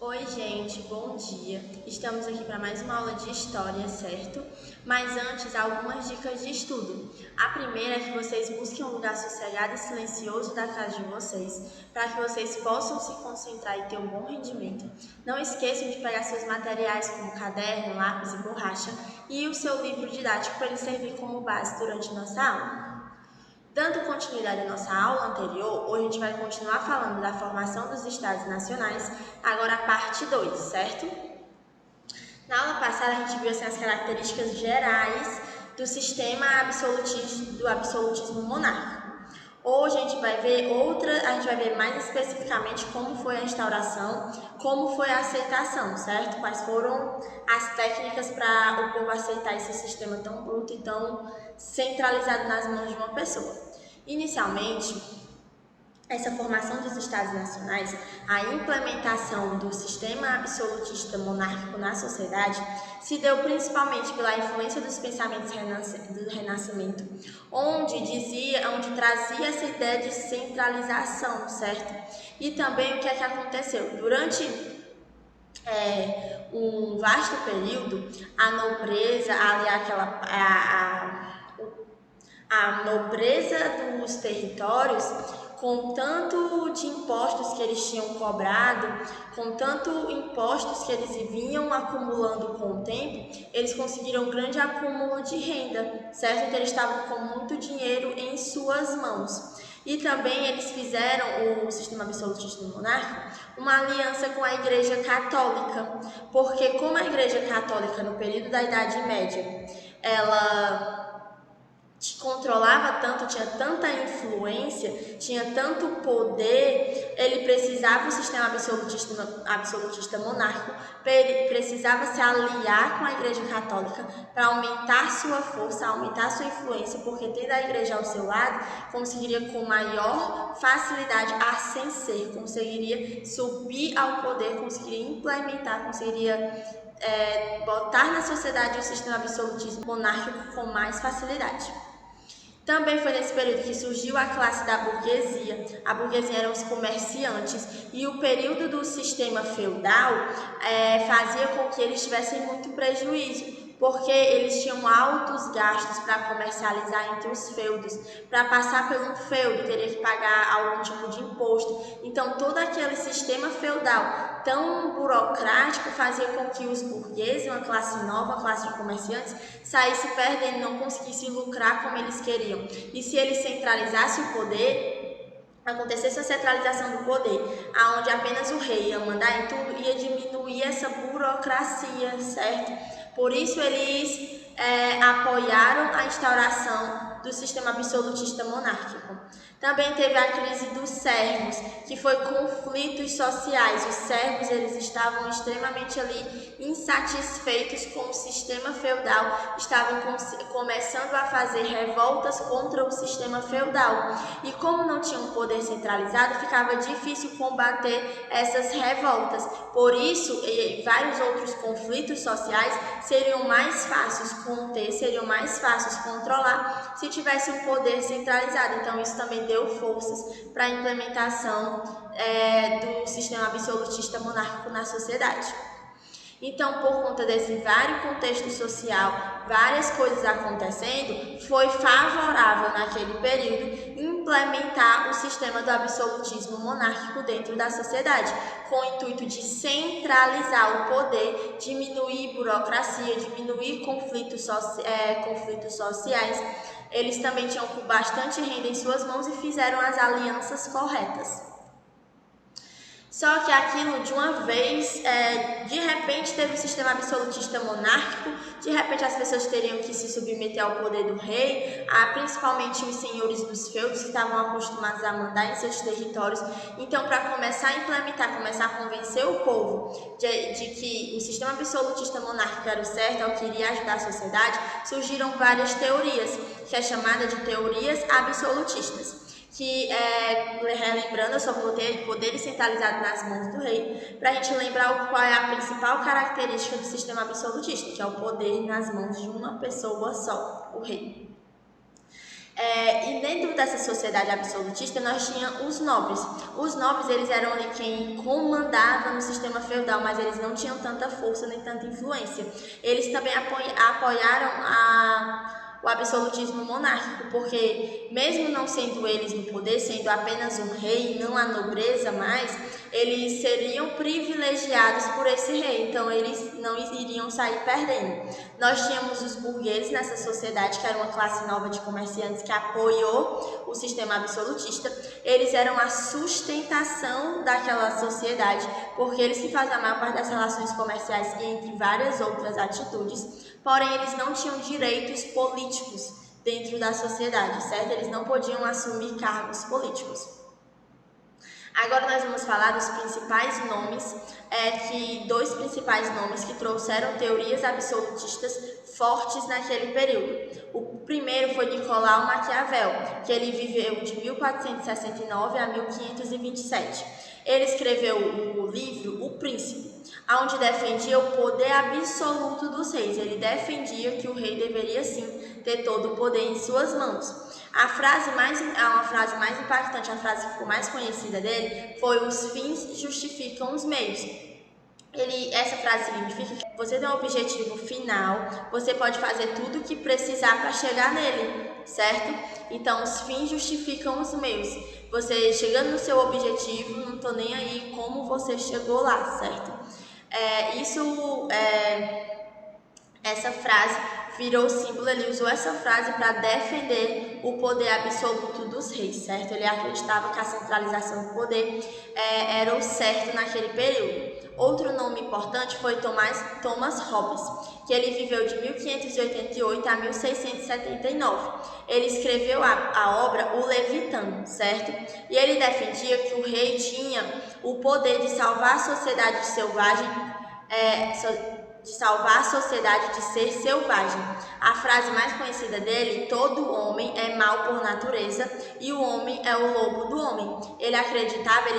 Oi, gente, bom dia. Estamos aqui para mais uma aula de história, certo? Mas antes, algumas dicas de estudo. A primeira é que vocês busquem um lugar sossegado e silencioso da casa de vocês, para que vocês possam se concentrar e ter um bom rendimento. Não esqueçam de pegar seus materiais como caderno, lápis e borracha e o seu livro didático para ele servir como base durante nossa aula. Dando continuidade à nossa aula anterior, hoje a gente vai continuar falando da formação dos Estados Nacionais, agora a parte 2, certo? Na aula passada a gente viu as características gerais do sistema do absolutismo monárquico. Hoje a gente vai ver mais especificamente como foi a instauração, como foi a aceitação, certo? Quais foram as técnicas para o povo aceitar esse sistema tão bruto e tão centralizado nas mãos de uma pessoa. Inicialmente, essa formação dos Estados Nacionais, a implementação do sistema absolutista monárquico na sociedade, se deu principalmente pela influência dos pensamentos do Renascimento, onde trazia essa ideia de centralização, certo? E também o que é que aconteceu? Durante um vasto período, a nobreza, a nobreza dos territórios, com tanto de impostos que eles tinham cobrado, com tanto impostos que eles vinham acumulando com o tempo, eles conseguiram um grande acúmulo de renda, certo? Então eles estavam com muito dinheiro em suas mãos. E também eles fizeram, o sistema absolutista monárquico, uma aliança com a Igreja Católica, porque como a Igreja Católica no período da Idade Média, ela te controlava tanto, tinha tanta influência, tinha tanto poder, ele precisava, o sistema absolutista monárquico, ele precisava se aliar com a Igreja Católica para aumentar sua força, aumentar sua influência, porque tendo a Igreja ao seu lado, conseguiria com maior facilidade ascender, conseguiria subir ao poder, conseguiria implementar, conseguiria botar na sociedade o sistema absolutista monárquico com mais facilidade. Também foi nesse período que surgiu a classe da burguesia. A burguesia eram os comerciantes e o período do sistema feudal fazia com que eles tivessem muito prejuízo, porque eles tinham altos gastos para comercializar entre os feudos. Para passar por um feudo, teria que pagar algum tipo de imposto. Então, todo aquele sistema feudal tão burocrático fazia com que os burgueses, uma classe nova, uma classe de comerciantes, saísse perdendo, não conseguisse lucrar como eles queriam. E se eles centralizassem o poder, acontecesse a centralização do poder, aonde apenas o rei ia mandar em tudo, ia diminuir essa burocracia, certo? Por isso eles apoiaram a instauração do sistema absolutista monárquico. Também teve a crise dos servos, que foi conflitos sociais. Os servos eles estavam extremamente ali insatisfeitos com o sistema feudal, estavam começando a fazer revoltas contra o sistema feudal. E como não tinha um poder centralizado, ficava difícil combater essas revoltas. Por isso, vários outros conflitos sociais seriam mais fáceis conter, seriam mais fáceis controlar se tivesse um poder centralizado. Então, isso também deu forças para a implementação do sistema absolutista monárquico na sociedade. Então, por conta desse vário contexto social, várias coisas acontecendo, foi favorável naquele período implementar o sistema do absolutismo monárquico dentro da sociedade, com o intuito de centralizar o poder, diminuir burocracia, diminuir conflitos sociais. Eles também tinham bastante renda em suas mãos e fizeram as alianças corretas. Só que aquilo, de uma vez, de repente teve o sistema absolutista monárquico, de repente as pessoas teriam que se submeter ao poder do rei, principalmente os senhores dos feudos, que estavam acostumados a mandar em seus territórios. Então, para começar a implementar, começar a convencer o povo de que o sistema absolutista monárquico era o certo, é o que iria ajudar a sociedade, surgiram várias teorias, que é chamada de teorias absolutistas. Que, relembrando, eu só botei poderes centralizados nas mãos do rei, para a gente lembrar qual é a principal característica do sistema absolutista, que é o poder nas mãos de uma pessoa só, o rei. E dentro dessa sociedade absolutista nós tínhamos os nobres. Os nobres, eles eram ali quem comandava no sistema feudal, mas eles não tinham tanta força nem tanta influência. Eles também apoiaram o absolutismo monárquico, porque mesmo não sendo eles no poder, sendo apenas um rei e não a nobreza mais, eles seriam privilegiados por esse rei, então eles não iriam sair perdendo. Nós tínhamos os burgueses nessa sociedade, que era uma classe nova de comerciantes que apoiou o sistema absolutista. Eles eram a sustentação daquela sociedade, porque eles que fazem a maior parte das relações comerciais e entre várias outras atitudes, porém eles não tinham direitos políticos dentro da sociedade, certo? Eles não podiam assumir cargos políticos. Agora nós vamos falar dos principais nomes, dois principais nomes que trouxeram teorias absolutistas fortes naquele período. O primeiro foi Nicolau Maquiavel, que ele viveu de 1469 a 1527. Ele escreveu o livro O Príncipe, onde defendia o poder absoluto dos reis. Ele defendia que o rei deveria sim ter todo o poder em suas mãos. Uma frase mais impactante, a frase que ficou mais conhecida dele, foi: os fins justificam os meios. Essa frase significa que você tem um objetivo final, você pode fazer tudo o que precisar para chegar nele, certo? Então, os fins justificam os meios. Você chegando no seu objetivo, não estou nem aí como você chegou lá, certo? Essa frase virou símbolo, ele usou essa frase para defender o poder absoluto dos reis, certo? Ele acreditava que a centralização do poder era o certo naquele período. Outro nome importante foi Thomas Hobbes, que ele viveu de 1588 a 1679. Ele escreveu a obra O Leviatã, certo? E ele defendia que o rei tinha o poder de salvar a sociedade de ser selvagem. A frase mais conhecida dele: todo homem é mau por natureza e o homem é o lobo do homem. Ele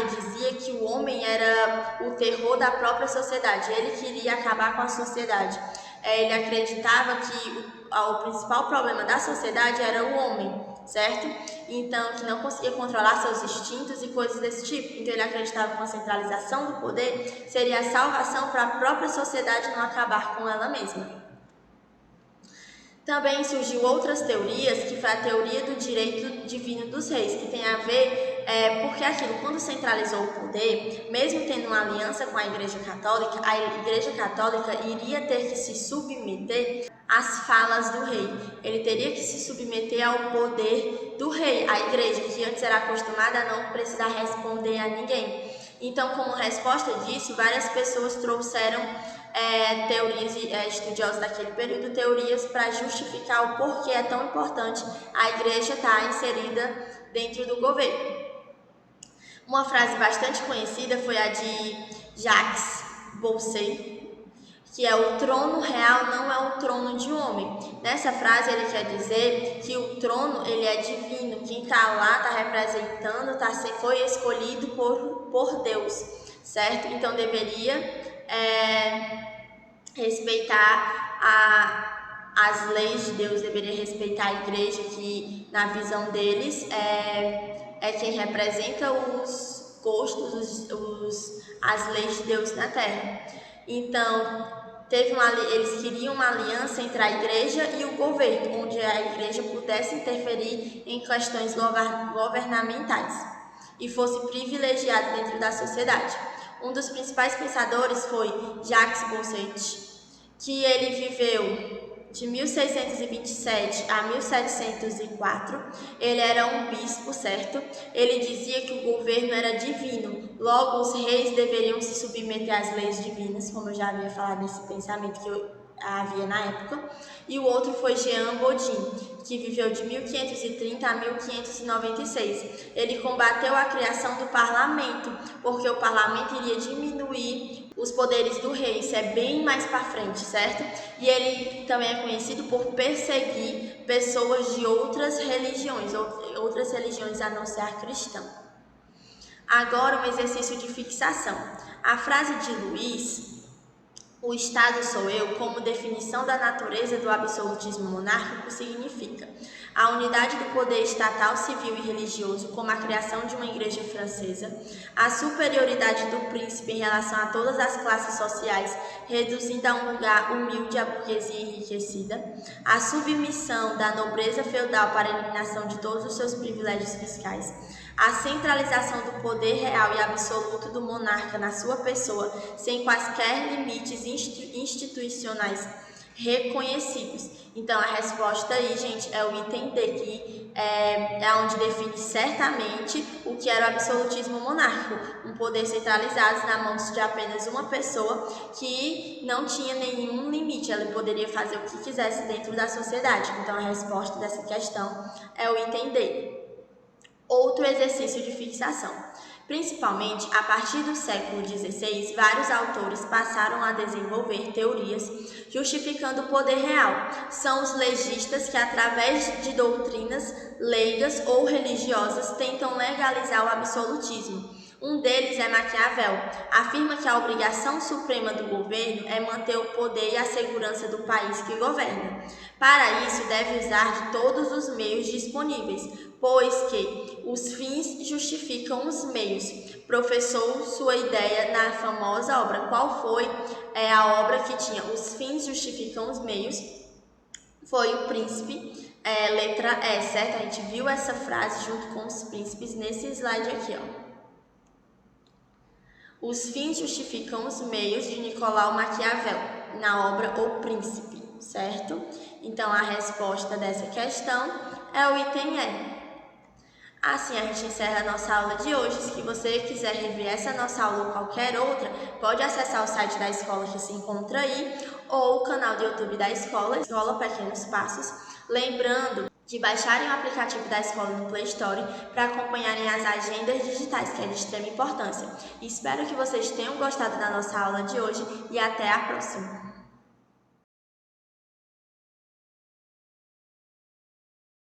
dizia que o homem era o terror da própria sociedade, ele queria acabar com a sociedade. Ele acreditava que o principal problema da sociedade era o homem, certo? Então, que não conseguia controlar seus instintos e coisas desse tipo. Então, ele acreditava que uma centralização do poder seria a salvação para a própria sociedade não acabar com ela mesma. Também surgiu outras teorias, que foi a teoria do direito divino dos reis, que tem a ver porque quando centralizou o poder, mesmo tendo uma aliança com a Igreja Católica iria ter que se submeter às falas do rei. Ele teria que se submeter ao poder do rei, a Igreja, que antes era acostumada a não precisar responder a ninguém. Então, como resposta disso, várias pessoas trouxeram teorias, estudiosos daquele período, teorias para justificar o porquê é tão importante a Igreja estar inserida dentro do governo. Uma frase bastante conhecida foi a de Jacques Bousset, que é: o trono real não é o trono de um homem. Nessa frase ele quer dizer que o trono ele é divino, quem está lá está representando, foi escolhido por Deus, certo? Então deveria respeitar as leis de Deus, deveria respeitar a Igreja, que na visão deles é quem representa os gostos, as leis de Deus na Terra. Então, eles queriam uma aliança entre a Igreja e o governo, onde a Igreja pudesse interferir em questões governamentais e fosse privilegiada dentro da sociedade. Um dos principais pensadores foi Jacques Bousset, que ele viveu de 1627 a 1704, ele era um bispo, certo? Ele dizia que o governo era divino, logo os reis deveriam se submeter às leis divinas, como eu já havia falado nesse pensamento que havia na época. E o outro foi Jean Bodin, que viveu de 1530 a 1596. Ele combateu a criação do parlamento, porque o parlamento iria diminuir os poderes do rei. Isso é bem mais para frente, certo? E ele também é conhecido por perseguir pessoas de outras religiões a não ser a cristã. Agora, um exercício de fixação. A frase de Luiz: o Estado sou eu, como definição da natureza do absolutismo monárquico, significa: a unidade do poder estatal, civil e religioso, como a criação de uma igreja francesa, a superioridade do príncipe em relação a todas as classes sociais, reduzindo a um lugar humilde a burguesia enriquecida, a submissão da nobreza feudal para a eliminação de todos os seus privilégios fiscais, a centralização do poder real e absoluto do monarca na sua pessoa, sem quaisquer limites institucionais reconhecidos. Então, a resposta aí, gente, é o item D, que é onde define certamente o que era o absolutismo monárquico, um poder centralizado na mão de apenas uma pessoa que não tinha nenhum limite, ela poderia fazer o que quisesse dentro da sociedade. Então, a resposta dessa questão é o item D. Outro exercício de fixação. Principalmente a partir do século XVI, vários autores passaram a desenvolver teorias justificando o poder real. São os legistas que, através de doutrinas leigas ou religiosas, tentam legalizar o absolutismo. Um deles é Maquiavel. Afirma que a obrigação suprema do governo é manter o poder e a segurança do país que governa. Para isso, deve usar de todos os meios disponíveis, pois que os fins justificam os meios. Professou sua ideia na famosa obra. Qual foi a obra que tinha os fins justificam os meios? Foi o Príncipe, letra E, certo? A gente viu essa frase junto com os príncipes nesse slide aqui, ó. Os fins justificam os meios, de Nicolau Maquiavel, na obra O Príncipe, certo? Então, a resposta dessa questão é o item E. Assim, a gente encerra a nossa aula de hoje. Se você quiser rever essa nossa aula ou qualquer outra, pode acessar o site da escola que se encontra aí, ou o canal do YouTube da escola, Escola Pequenos Passos. Lembrando de baixarem o aplicativo da escola no Play Store para acompanharem as agendas digitais, que é de extrema importância. Espero que vocês tenham gostado da nossa aula de hoje e até a próxima!